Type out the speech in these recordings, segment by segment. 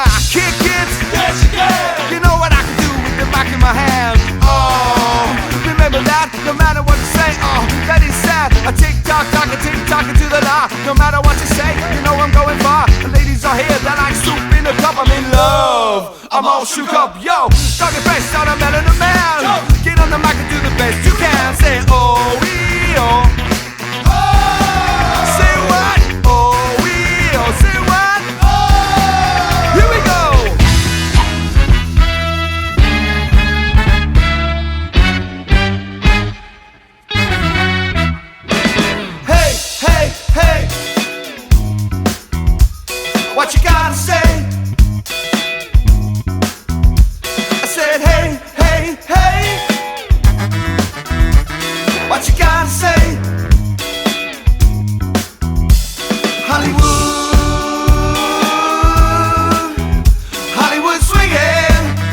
I kick it? Yes, you can. You know what I can do with the mic in my hand. Oh, remember that? No matter what you say, oh, that is sad. I tick-tock, to the lie. No matter what you say, you know I'm going far. The ladies are here, they're like soup in a cup. I'm in love, I'm all shook up. Yo, talking fresh out of melon and man. Get on the mic and do the best you can. Say oh, we, oh. Say what? Oh, we, oh. Say what? Here we go. Hey, hey, hey. What you gotta say? I said hey, hey, hey. What you gotta say? Hollywood, Hollywood swinging.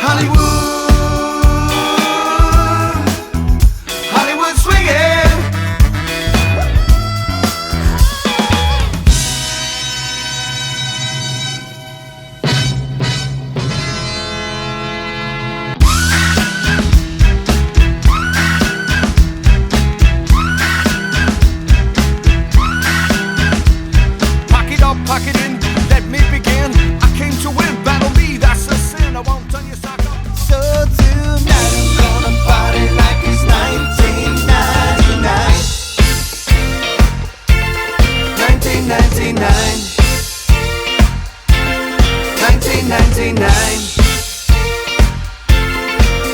Hollywood, Hollywood swinging. Pack it in, let me begin. I came to win, battle me, that's a sin. I won't turn your sock up. So tonight I'm gonna party like it's 1999. 1999. 1999.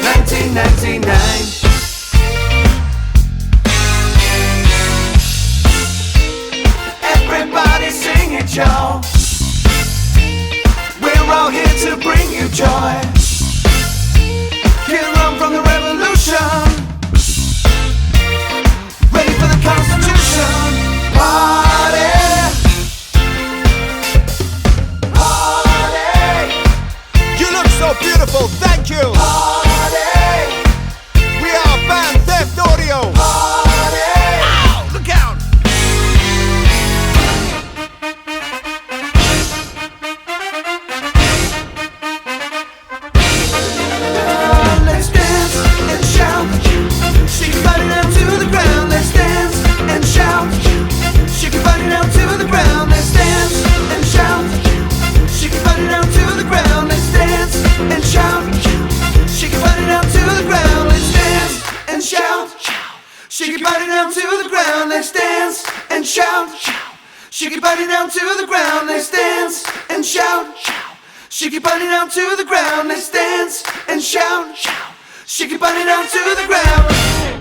1999. Everybody sing it, y'all. We're all here to bring you joy. Can't run from the revolution. Ready for the Constitution. Party, party. You look so beautiful, thank you. Party, We are Band Theft Audio. party. Ow, look out. Let's dance and shout. Shake your body down to the ground. Let's dance and shout. Shake your body down to the ground. Let's dance and shout. Shake your body down to the ground. Let's dance and shout. Shake your body down to the ground. Let's dance and shout. Shake your body down to the ground. Let's dance and shout. Shake your body down to the ground. Let's dance and shout. Shake your body down to the ground. Let's dance and shout. Shake your body down to the ground.